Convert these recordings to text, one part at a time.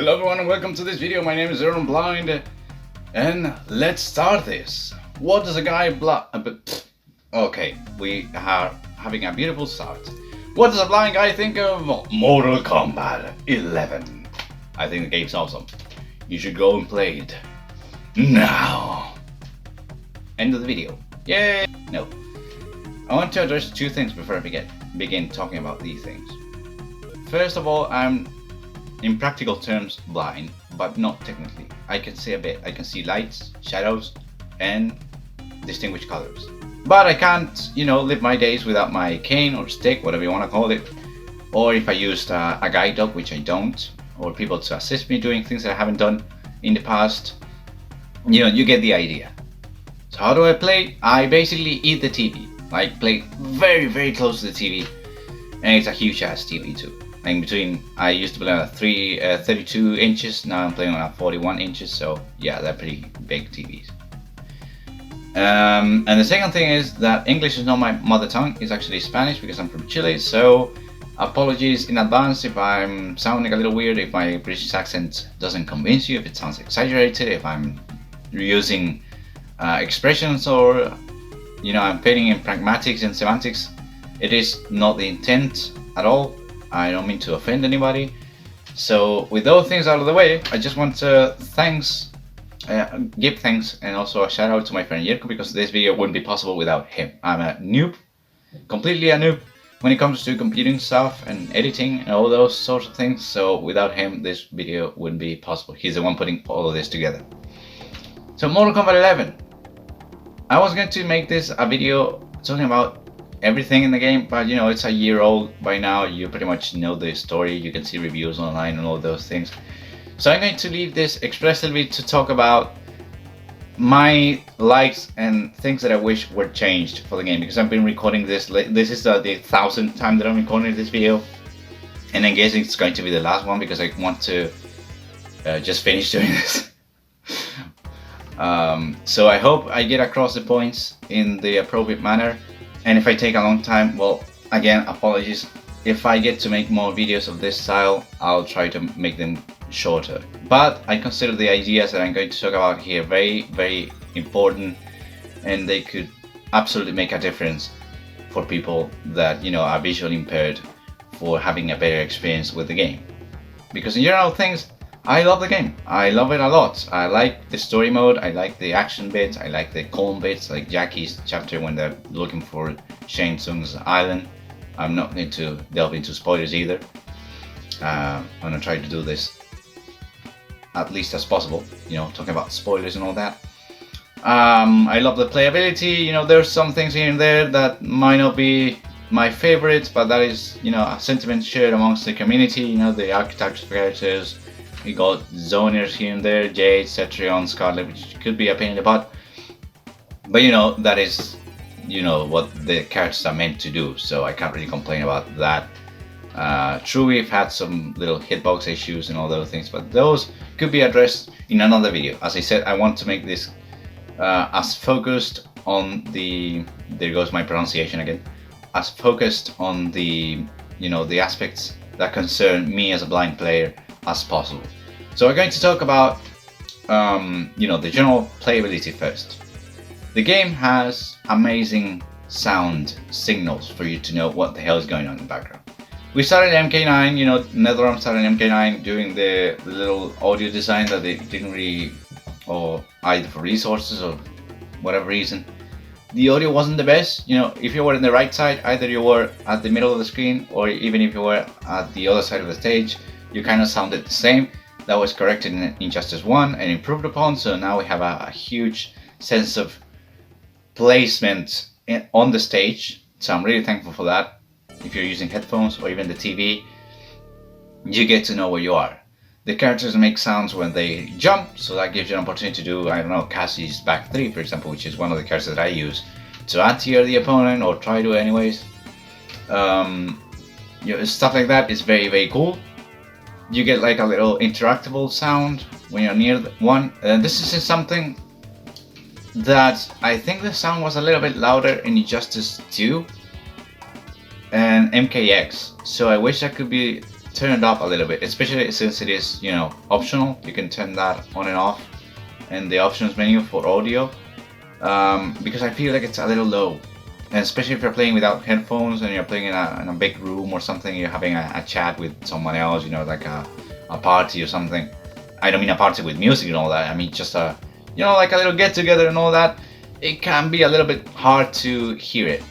Hello everyone and welcome to this video. My name is Aaron Blind and let's start this. What does a guy Okay, we are having a beautiful start. What does a blind guy think of Mortal Kombat 11? I think the game's awesome. You should go and play it now. End of the video. Yay! No. I want to address two things before I begin talking about these things. First of all, I'm in practical terms blind, but not technically. I can see a bit. I can see lights, shadows, and distinguish colors. But I can't, live my days without my cane or stick, whatever you want to call it. Or if I used a guide dog, which I don't, or people to assist me doing things that I haven't done in the past. You get the idea. So how do I play? I basically eat the TV. Like play very, very close to the TV. And it's a huge ass TV too. In between, I used to play on 32 inches, now I'm playing on 41 inches, so yeah, they're pretty big TVs. And the second thing is that English is not my mother tongue, it's actually Spanish because I'm from Chile, so apologies in advance if I'm sounding a little weird, if my British accent doesn't convince you, if it sounds exaggerated, if I'm using expressions or, I'm failing in pragmatics and semantics. It is not the intent at all. I don't mean to offend anybody. So with those things out of the way, I just want to give thanks and also a shout out to my friend Yerko, because this video wouldn't be possible without him. I'm a noob, completely a noob when it comes to computing stuff and editing and all those sorts of things. So without him, this video wouldn't be possible. He's the one putting all of this together. So Mortal Kombat 11. I was going to make this a video talking about everything in the game, but it's a year old by now. You pretty much know the story, you can see reviews online and all those things. So I'm going to leave this expressly to talk about my likes and things that I wish were changed for the game, because I've been recording this. This is the 1000th time that I'm recording this video, and I guess it's going to be the last one because I want to just finish doing this. So I hope I get across the points in the appropriate manner. And if I take a long time, well, again, apologies. If I get to make more videos of this style, I'll try to make them shorter. But I consider the ideas that I'm going to talk about here very, very important, and they could absolutely make a difference for people that, are visually impaired, for having a better experience with the game. Because in general things, I love the game. I love it a lot. I like the story mode, I like the action bits, I like the calm bits, like Jackie's chapter when they're looking for Shang Tsung's island. I'm not going to delve into spoilers either. I'm gonna try to do this at least as possible, talking about spoilers and all that. I love the playability. There's some things here and there that might not be my favorites, but that is, a sentiment shared amongst the community. The archetypes of characters. We got zoners here and there, Jade, Cetrion, Scarlet, which could be a pain in the butt. But that is, what the characters are meant to do, so I can't really complain about that. True, we've had some little hitbox issues and all those things, but those could be addressed in another video. As I said, I want to make this as focused on the, there goes my pronunciation again, as focused on the, the aspects that concern me as a blind player as possible. So we're going to talk about the general playability first. The game has amazing sound signals for you to know what the hell is going on in the background. We started MK9, NetherRealm started MK9 doing the little audio design that they didn't really, or either for resources or whatever reason, the audio wasn't the best. If you were in the right side, either you were at the middle of the screen, or even if you were at the other side of the stage, you kind of sounded the same. That was corrected in Injustice 1 and improved upon, so now we have a huge sense of placement on the stage, so I'm really thankful for that. If you're using headphones or even the TV, you get to know where you are. The characters make sounds when they jump, so that gives you an opportunity to do, I don't know, Cassie's back 3, for example, which is one of the characters that I use to anti-air the opponent, or try to anyways. Stuff like that is very, very cool. You get like a little interactable sound when you're near one. This is something that I think the sound was a little bit louder in Injustice 2 and MKX, so I wish that could be turn it up a little bit, especially since it is, you know, optional. You can turn that on and off in the options menu for audio, because I feel like it's a little low, and especially if you're playing without headphones and you're playing in a big room or something, you're having a chat with someone else, you know, like a party or something. I don't mean a party with music and all that, I mean just a, you know, like a little get together and all that. It can be a little bit hard to hear it.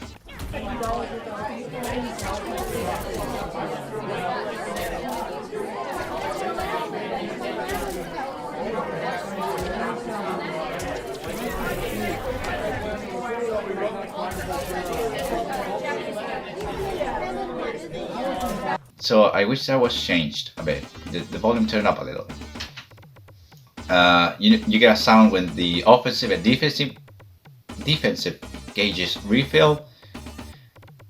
So I wish that was changed a bit. The volume turned up a little. You get a sound when the offensive and defensive gauges refill,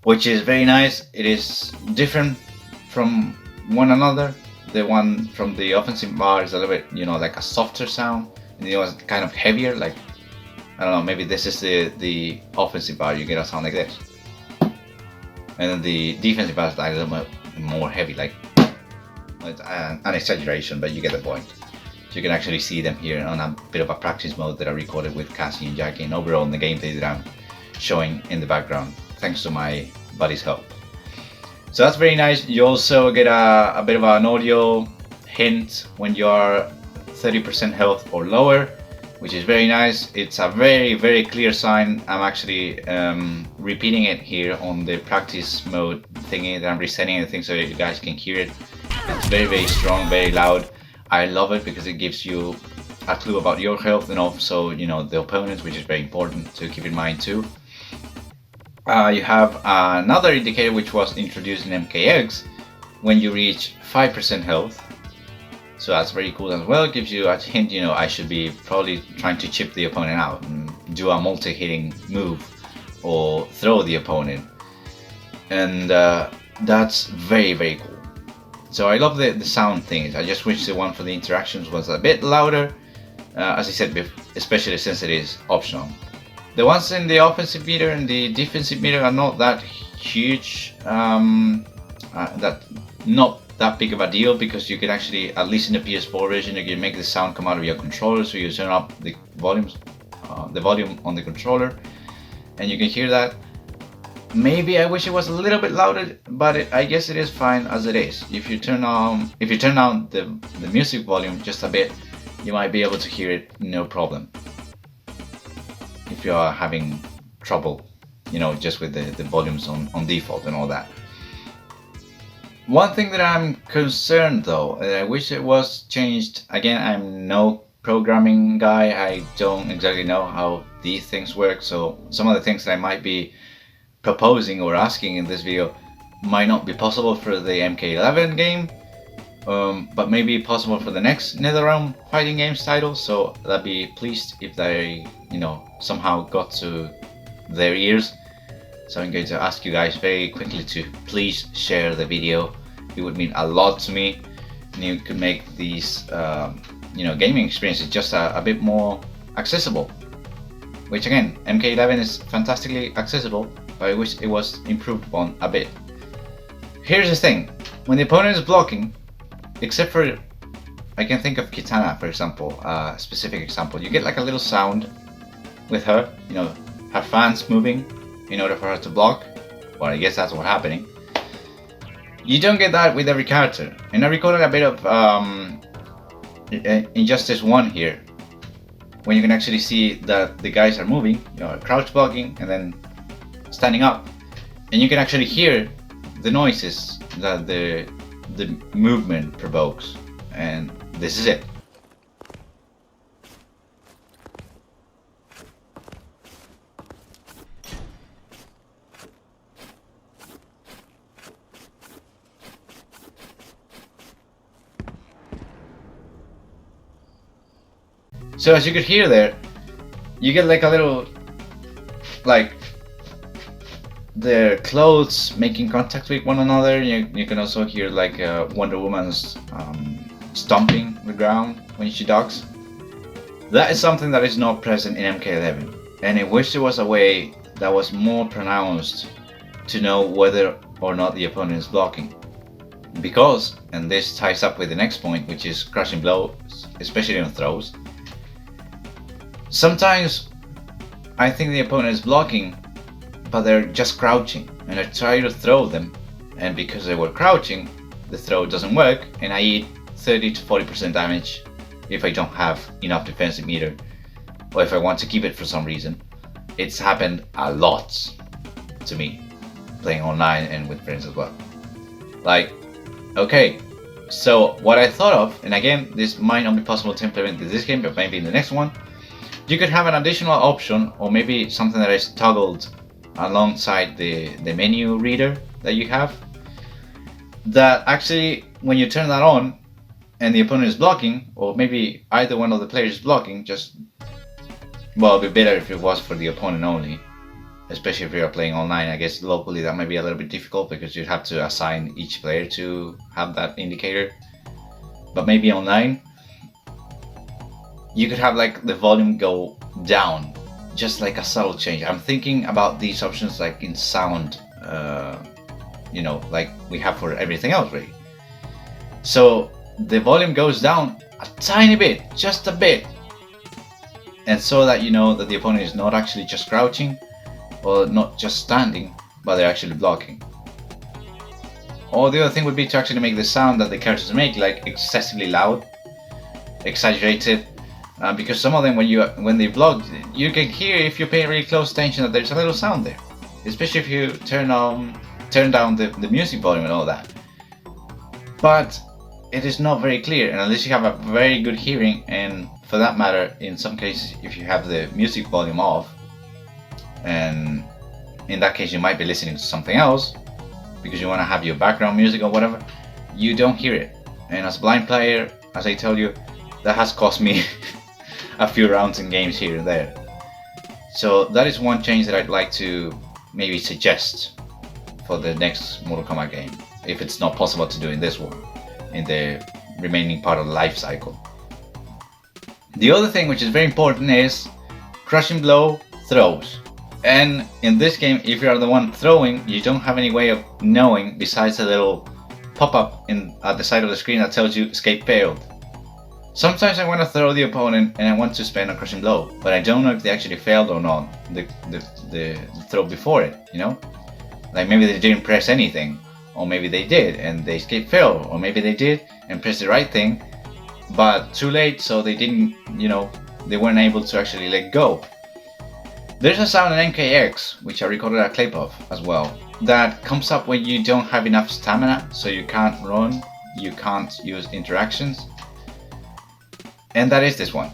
which is very nice. It is different from one another. The one from the offensive bar is a little bit, you know, like a softer sound, and the other kind of heavier. Like, I don't know, maybe this is the offensive bar. You get a sound like this, and then the defensive bar is like a little bit more heavy. Like, it's an exaggeration, but you get the point. So you can actually see them here on a bit of a practice mode that I recorded with Cassie and Jackie, and overall in the gameplay that I'm showing in the background, thanks to my buddy's help. So that's very nice. You also get a bit of an audio hint when you're 30% health or lower, which is very nice. It's a very clear sign. I'm actually repeating it here on the practice mode thingy that I'm resetting everything so that you guys can hear it. It's very strong, very loud. I love it because it gives you a clue about your health and also, you know, the opponents, which is very important to keep in mind too. You have another indicator which was introduced in MKX when you reach 5% health. So that's very cool as well. It gives you a hint, you know, I should be probably trying to chip the opponent out and do a multi-hitting move or throw the opponent. And that's very cool. So I love the sound things. I just wish the one for the interactions was a bit louder, as I said, especially since it is optional. The ones in the offensive meter and the defensive meter are not that huge, not that big of a deal, because you can actually, at least in the PS4 version, you can make the sound come out of your controller, so you turn up the volume on the controller, and you can hear that. Maybe I wish it was a little bit louder, but I guess it is fine as it is. If you turn down the music volume just a bit, you might be able to hear it no problem. If you are having trouble, you know, just with the volumes on default and all that. One thing that I'm concerned though, and I wish it was changed. Again, I'm no programming guy. I don't exactly know how these things work, so some of the things that I might be proposing or asking in this video might not be possible for the MK11 game, but maybe possible for the next NetherRealm fighting games title. So I'd be pleased if they, you know, somehow got to their ears. So I'm going to ask you guys very quickly to please share the video. It would mean a lot to me, and you could make these you know, gaming experiences just a bit more accessible. Which again, MK11 is fantastically accessible, but I wish it was improved upon a bit. Here's the thing, when the opponent is blocking, except for, I can think of Kitana for example, a specific example, you get like a little sound with her, you know, her fans moving in order for her to block. Well, I guess that's what's happening. You don't get that with every character, and I recorded a bit of Injustice 1 here, when you can actually see that the guys are moving, you know, crouch blocking and then standing up, and you can actually hear the noises that the movement provokes, and this is it. So as you could hear there, you get like a little, like, their clothes making contact with one another. You can also hear like Wonder Woman's stomping the ground when she docks. That is something that is not present in MK11, and I wish there was a way that was more pronounced to know whether or not the opponent is blocking. Because, and this ties up with the next point, which is crushing blows, especially on throws. Sometimes I think the opponent is blocking, but they're just crouching, and I try to throw them, and because they were crouching, the throw doesn't work, and I eat 30 to 40% damage if I don't have enough defensive meter, or if I want to keep it for some reason. It's happened a lot to me, playing online and with friends as well. Like, okay, so what I thought of, and again, this might not be possible to implement in this game, but maybe in the next one, you could have an additional option, or maybe something that is toggled alongside the menu reader that you have, that actually, when you turn that on, and the opponent is blocking, or maybe either one of the players is blocking, well, it'd be better if it was for the opponent only, especially if you're playing online. I guess locally that might be a little bit difficult because you'd have to assign each player to have that indicator. But maybe online, you could have like the volume go down, just like a subtle change. I'm thinking about these options like in sound, like we have for everything else really. So the volume goes down a tiny bit, just a bit, and so that you know that the opponent is not actually just crouching or not just standing, but they're actually blocking. Or the other thing would be to actually make the sound that the characters make like excessively loud, exaggerated, because some of them when they block, you can hear, if you pay really close attention, that there's a little sound there, especially if you turn down the music volume and all that. But it is not very clear, and unless you have a very good hearing, and for that matter, in some cases, if you have the music volume off, and in that case you might be listening to something else because you want to have your background music or whatever, you don't hear it. And as a blind player, as I tell you, that has cost me a few rounds in games here and there. So that is one change that I'd like to maybe suggest for the next Mortal Kombat game, if it's not possible to do in this one, in the remaining part of the life cycle. The other thing which is very important is crushing blow throws. And in this game, if you are the one throwing, you don't have any way of knowing besides a little pop-up at the side of the screen that tells you escape failed. Sometimes I want to throw the opponent and I want to spend a crushing blow, but I don't know if they actually failed or not, the throw before it, Like maybe they didn't press anything, or maybe they did and they escape failed, or maybe they did and pressed the right thing, but too late, so they didn't, they weren't able to actually let go. There's a sound in NKX, which I recorded a clip of as well, that comes up when you don't have enough stamina, so you can't run, you can't use interactions, and that is this one.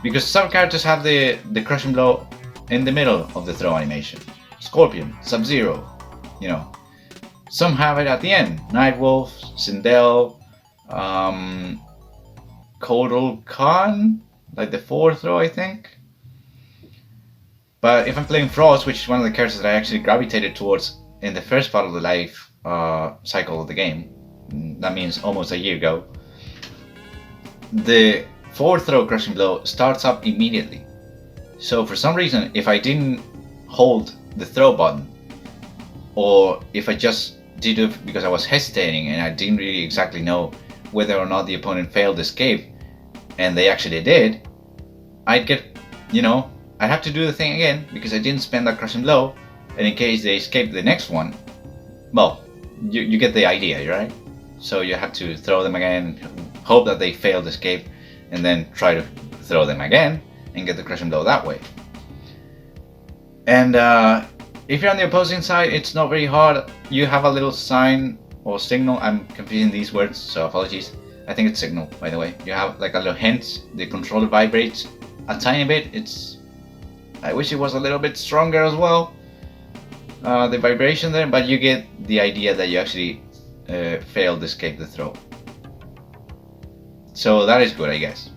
Because some characters have the crushing blow in the middle of the throw animation. Scorpion, Sub-Zero, Some have it at the end. Nightwolf, Sindel, Kotal Khan, like the 4th throw, I think. But if I'm playing Frost, which is one of the characters that I actually gravitated towards in the first part of the life cycle of the game, that means almost a year ago, the 4th throw crushing blow starts up immediately. So for some reason, if I didn't hold the throw button, or if I just did it because I was hesitating and I didn't really exactly know whether or not the opponent failed escape, and they actually did, I'd get, I'd have to do the thing again because I didn't spend that crushing blow, and in case they escape the next one, well, you get the idea, right? So you have to throw them again, hope that they failed escape, and then try to throw them again and get the crushing blow that way. And if you're on the opposing side, it's not very hard. You have a little sign or signal. I'm confusing these words, so apologies. I think it's signal, by the way. You have like a little hint. The controller vibrates a tiny bit. I wish it was a little bit stronger as well, the vibration there, but you get the idea that you actually failed to escape the throw. So that is good, I guess.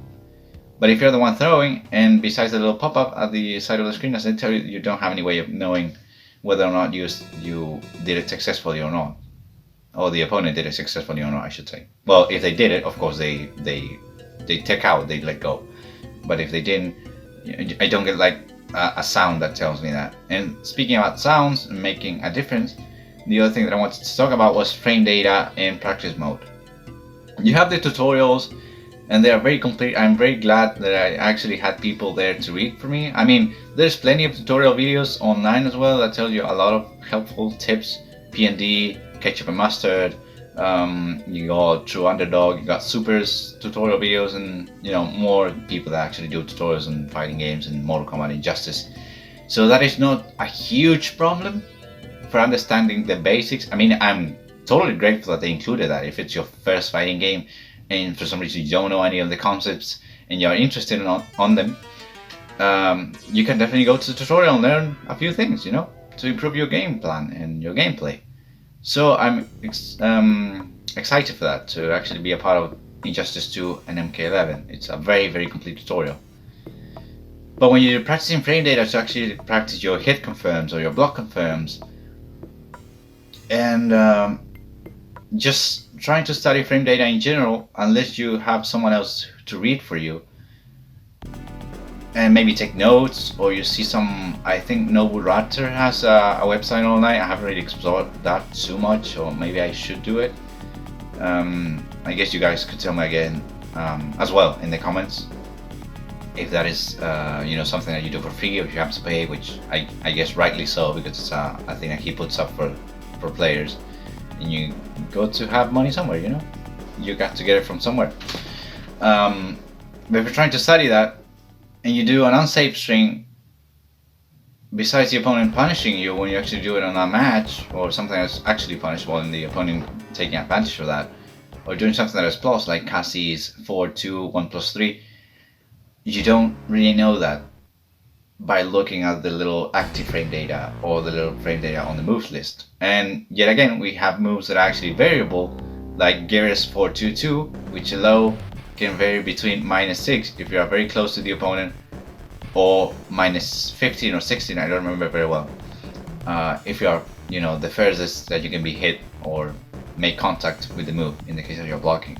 But if you're the one throwing, and besides the little pop-up at the side of the screen, as I tell you, you don't have any way of knowing whether or not you did it successfully or not. or the opponent did it successfully or not, I should say. Well, if they did it, of course they take out, they let go. But if they didn't, I don't get like a sound that tells me that. And speaking about sounds and making a difference, the other thing that I wanted to talk about was frame data in practice mode. You have the tutorials, and they are very complete. I'm very glad that I actually had people there to read for me. I mean, there's plenty of tutorial videos online as well that tell you a lot of helpful tips. P&D, ketchup and mustard, you got True Underdog, you got Super's tutorial videos, and more people that actually do tutorials on fighting games and Mortal Kombat Injustice. So that is not a huge problem for understanding the basics. I mean, I'm totally grateful that they included that. If it's your first fighting game and for some reason you don't know any of the concepts and you're interested on them, you can definitely go to the tutorial and learn a few things, to improve your game plan and your gameplay. So I'm excited for that, to actually be a part of Injustice 2 and MK11. It's a very, very complete tutorial. But when you're practicing frame data, to actually practice your hit confirms or your block confirms, and just trying to study frame data in general, unless you have someone else to read for you and maybe take notes, or you see some, I think Nobu Raptor has a website online. I haven't really explored that too much, or maybe I should do it. I guess you guys could tell me again as well in the comments if that is something that you do for free, or if you have to pay, which I guess rightly so, because it's a thing that he puts up for players, and you got to have money somewhere, you got to get it from somewhere. But if you're trying to study that and you do an unsafe string, besides the opponent punishing you when you actually do it on a match, or something that's actually punishable and the opponent taking advantage of that, or doing something that is plus, like Cassie's 4-2, 1+3, you don't really know that by looking at the little active frame data or the little frame data on the moves list. And yet again, we have moves that are actually variable, like Garrus 4-2-2, which allow can vary between -6 if you are very close to the opponent, or -15 or 16, I don't remember very well, if you are the furthest that you can be hit or make contact with the move in the case of your blocking.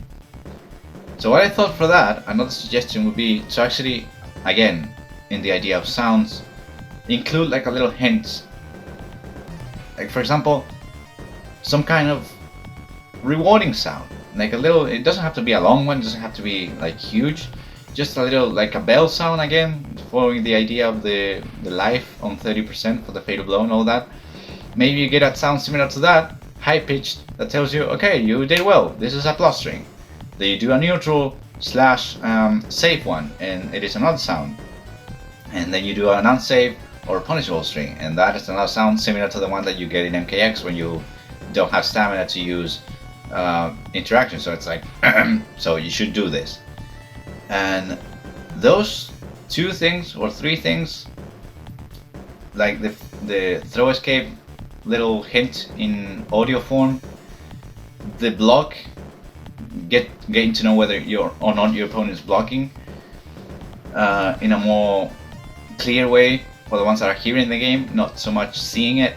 So what I thought for that, another suggestion would be to actually, again, in the idea of sounds, include like a little hint, like for example some kind of rewarding sound, like a little, it doesn't have to be a long one, it doesn't have to be like huge, just a little, like a bell sound, again following the idea of the life on 30% for the fatal blow and all that. Maybe you get a sound similar to that, high pitched, that tells you, okay, you did well, this is a plus string. Then you do a neutral slash safe one, and it is another sound. And then you do an unsafe or punishable string, and that is another sound similar to the one that you get in MKX when you don't have stamina to use interaction. So it's like, so you should do this. And those 2 things or 3 things, like the throw escape little hint in audio form, the block, getting to know whether you're or not your opponent is blocking in a more clear way for the ones that are hearing the game, not so much seeing it.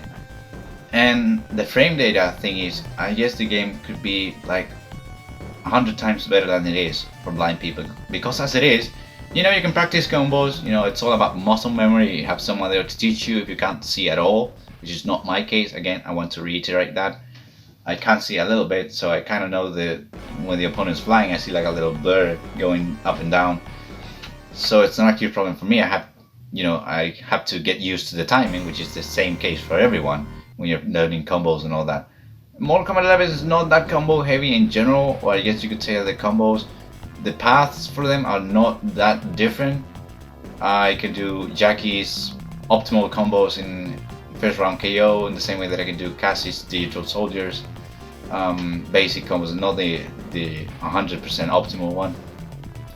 And the frame data thing is, I guess the game could be like 100 times better than it is for blind people, because as it is, you can practice combos, it's all about muscle memory. You have someone there to teach you if you can't see at all, which is not my case. Again, I want to reiterate that I can't see a little bit, so I kind of know when the opponent's flying, I see like a little blur going up and down. So it's not a huge problem for me. I have to get used to the timing, which is the same case for everyone when you're learning combos and all that. Mortal Kombat 11 is not that combo heavy in general, or I guess you could say the combos, the paths for them are not that different. I can do Jackie's optimal combos in first round KO in the same way that I can do Cassie's Digital Soldiers basic combos, not the 100% optimal one.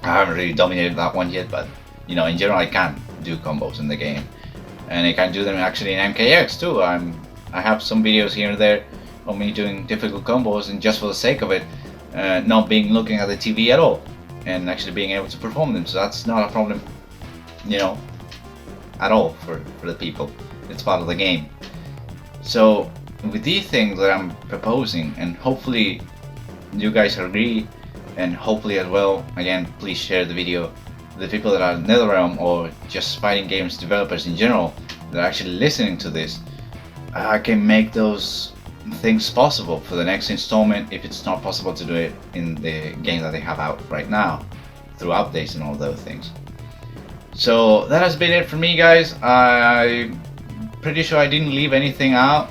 I haven't really dominated that one yet, but in general I can do combos in the game, and I can do them actually in MKX too. I have some videos here and there of me doing difficult combos, and just for the sake of it, not looking at the TV at all, and actually being able to perform them. So that's not a problem, at all for the people. It's part of the game. So with these things that I'm proposing, and hopefully you guys agree, and hopefully as well, again, please share the video. The people that are NetherRealm or just fighting games developers in general that are actually listening to this, I can make those things possible for the next installment if it's not possible to do it in the game that they have out right now through updates and all those things. So that has been it for me, guys. I'm pretty sure I didn't leave anything out.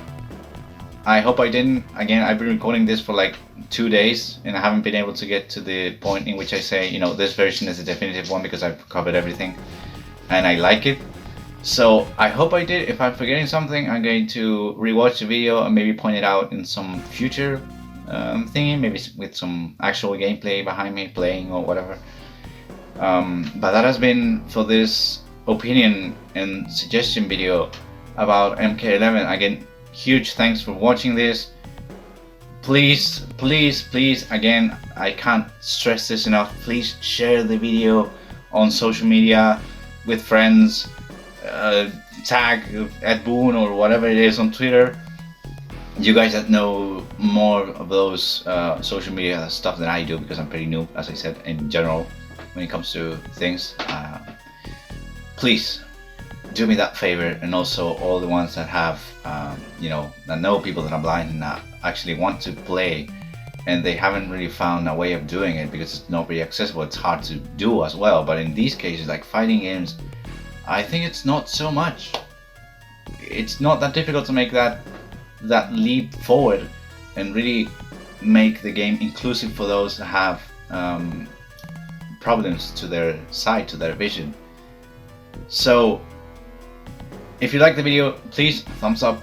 I hope I didn't. Again, I've been recording this for like 2 days and I haven't been able to get to the point in which I say, you know, this version is the definitive one because I've covered everything and I like it. So I hope I did. If I'm forgetting something, I'm going to rewatch the video and maybe point it out in some future thingy, maybe with some actual gameplay behind me playing or whatever. But that has been for this opinion and suggestion video about MK11. Again, huge thanks for watching this. Please, please, please, again, I can't stress this enough. Please share the video on social media with friends. Tag at Boone or whatever it is on Twitter. You guys that know more of those social media stuff than I do, because I'm pretty new, as I said, in general when it comes to things. Please do me that favor, and also all the ones that have you know, that know people that are blind and that actually want to play and they haven't really found a way of doing it because it's not very accessible. It's hard to do as well, but in these cases, like fighting games, I think it's not so much. It's not that difficult to make that leap forward and really make the game inclusive for those that have problems to their sight, to their vision. So if you like the video, please thumbs up,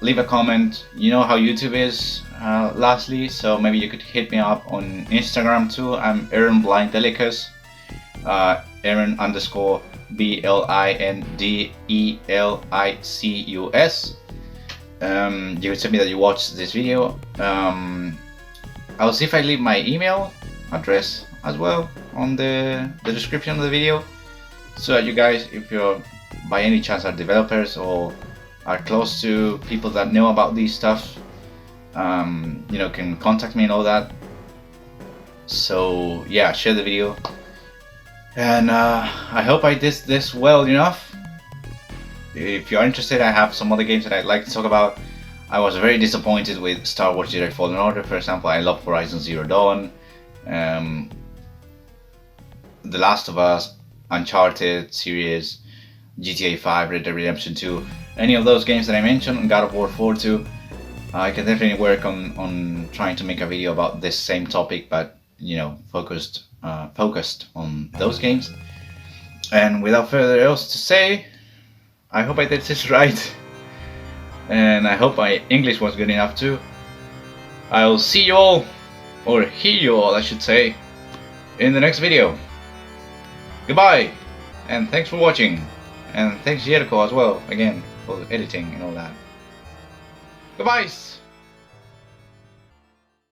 leave a comment. You know how YouTube is, lastly, so maybe you could hit me up on Instagram too. I'm Aaron Blindelicus, Aaron _ BLINDELICUS. You would tell me that you watched this video. I'll see if I leave my email address as well on the description of the video, so that you guys, if you're by any chance are developers or are close to people that know about these stuff, you know, can contact me and all that. So yeah, share the video. And I hope I did this well enough. If you're interested, I have some other games that I'd like to talk about. I was very disappointed with Star Wars Jedi Fallen Order, for example. I love Horizon Zero Dawn, The Last of Us, Uncharted series, GTA 5, Red Dead Redemption 2. Any of those games that I mentioned, God of War 4 too. I can definitely work on trying to make a video about this same topic, but you know, focused on those games. And without further else to say, I hope I did this right, and I hope my English was good enough too. I'll see you all, or hear you all I should say, in the next video. Goodbye, and thanks for watching, and thanks Jericho as well, again, for editing and all that. Goodbye!